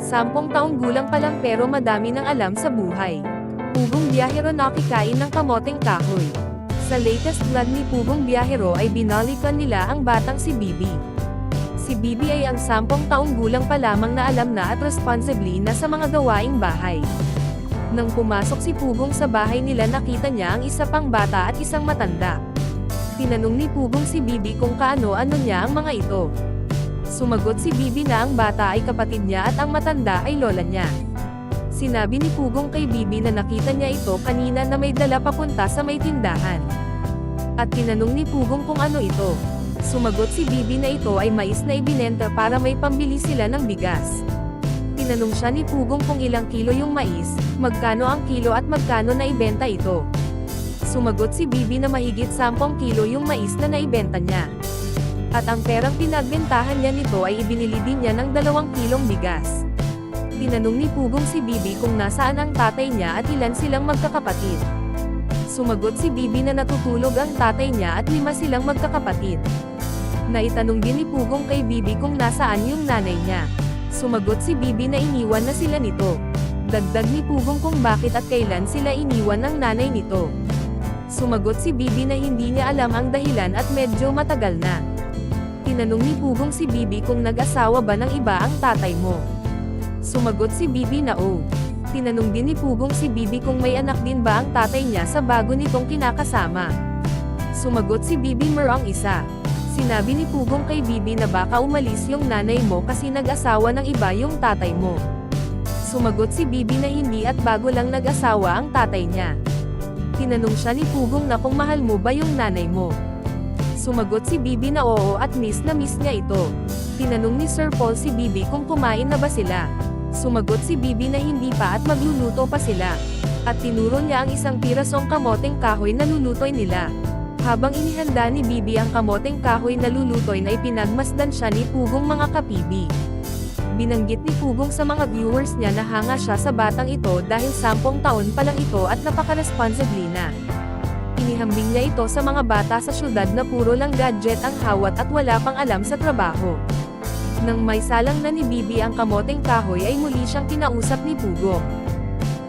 10 taong gulang pa lang pero madami nang alam sa buhay. Pugong Biyahero nakikain ng kamoteng kahoy. Sa latest vlog ni Pugong Biyahero ay binalikan nila ang batang si Bibi. Si Bibi ay ang 10 taong gulang pa lamang na alam na at responsibly na sa mga gawaing bahay. Nang pumasok si Pugong sa bahay nila nakita niya ang isa pang bata at isang matanda. Tinanong ni Pugong si Bibi kung kaano-ano niya ang mga ito. Sumagot si Bibi na ang bata ay kapatid niya at ang matanda ay lola niya. Sinabi ni Pugong kay Bibi na nakita niya ito kanina na may dala papunta sa may tindahan. At tinanong ni Pugong kung ano ito. Sumagot si Bibi na ito ay mais na ibinenta para may pambili sila ng bigas. Tinanong siya ni Pugong kung ilang kilo yung mais, magkano ang kilo at magkano na ibenta ito. Sumagot si Bibi na mahigit 10 kilo yung mais na naibenta niya. At ang perang pinagbentahan niya nito ay ibinili din niya ng 2 kilong bigas. Tinanong ni Pugong si Bibi kung nasaan ang tatay niya at ilan silang magkakapatid. Sumagot si Bibi na natutulog ang tatay niya at 5 silang magkakapatid. Naitanong din ni Pugong kay Bibi kung nasaan yung nanay niya. Sumagot si Bibi na iniwan na sila nito. Dagdag ni Pugong kung bakit at kailan sila iniwan ng nanay nito. Sumagot si Bibi na hindi niya alam ang dahilan at medyo matagal na. Tinanong ni Pugong si Bibi kung nag-asawa ba ng iba ang tatay mo. Sumagot si Bibi na oo. Tinanong din ni Pugong si Bibi kung may anak din ba ang tatay niya sa bago nitong kinakasama. Sumagot si Bibi merong isa. Sinabi ni Pugong kay Bibi na baka umalis yung nanay mo kasi nag-asawa ng iba yung tatay mo. Sumagot si Bibi na hindi at bago lang nag-asawa ang tatay niya. Tinanong siya ni Pugong na kung mahal mo ba yung nanay mo. Sumagot si Bibi na oo at miss na miss niya ito. Tinanong ni Sir Paul si Bibi kung kumain na ba sila. Sumagot si Bibi na hindi pa at magluluto pa sila. At tinuro niya ang isang pirasong kamoteng kahoy na lulutoy nila. Habang inihanda ni Bibi ang kamoteng kahoy na lulutoy na ipinagmasdan siya ni Pugong mga kapibi. Binanggit ni Pugong sa mga viewers niya na hanga siya sa batang ito dahil 10 taon pa lang ito at napaka-responsibly na. Inihambing niya ito sa mga bata sa syudad na puro lang gadget ang hawat at wala pang alam sa trabaho. Nang may salang na ni Bibi ang kamoteng kahoy ay muli siyang kinausap ni Pugong.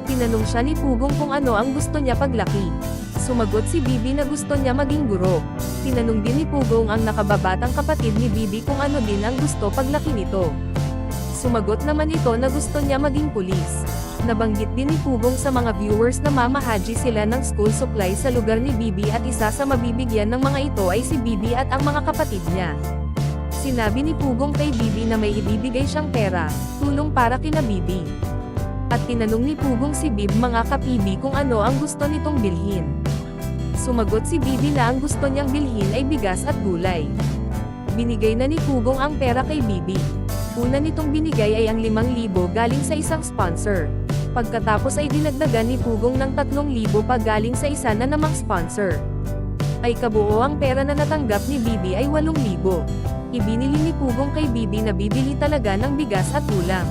Tinanong siya ni Pugong kung ano ang gusto niya paglaki. Sumagot si Bibi na gusto niya maging guro. Tinanong din ni Pugong ang nakababatang kapatid ni Bibi kung ano din ang gusto paglaki nito. Sumagot naman ito na gusto niya maging pulis. Nabanggit din ni Pugong sa mga viewers na mamahaji sila ng school supply sa lugar ni Bibi at isa sa mabibigyan ng mga ito ay si Bibi at ang mga kapatid niya. Sinabi ni Pugong kay Bibi na may ibibigay siyang pera, tulong para kina Bibi. At tinanong ni Pugong si Bib mga kapibi kung ano ang gusto nitong bilhin. Sumagot si Bibi na ang gusto niyang bilhin ay bigas at gulay. Binigay na ni Pugong ang pera kay Bibi. Una nitong binigay ay ang 5,000 galing sa isang sponsor. Pagkatapos ay dinagdagan ni Pugong ng 3,000 pa galing sa isa na namang sponsor. Ay kabuo ang pera na natanggap ni Bibi ay 8,000. Ibinili ni Pugong kay Bibi na bibili talaga ng bigas at ulam.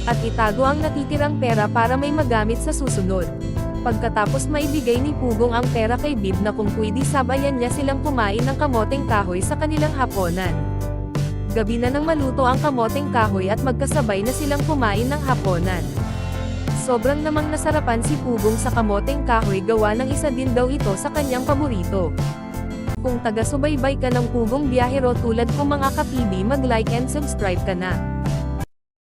At itago ang natitirang pera para may magamit sa susunod. Pagkatapos maibigay ni Pugong ang pera kay Bib na kung pwede sabayan niya silang kumain ng kamoteng kahoy sa kanilang hapunan. Gabi na nang maluto ang kamoteng kahoy at magkasabay na silang kumain ng hapunan. Sobrang namang nasarapan si Pugong sa kamoteng kahoy gawa ng isa din daw ito sa kanyang paborito. Kung taga-subaybay ka ng Pugong Biyahero tulad ko mga kapibi mag-like and subscribe ka na.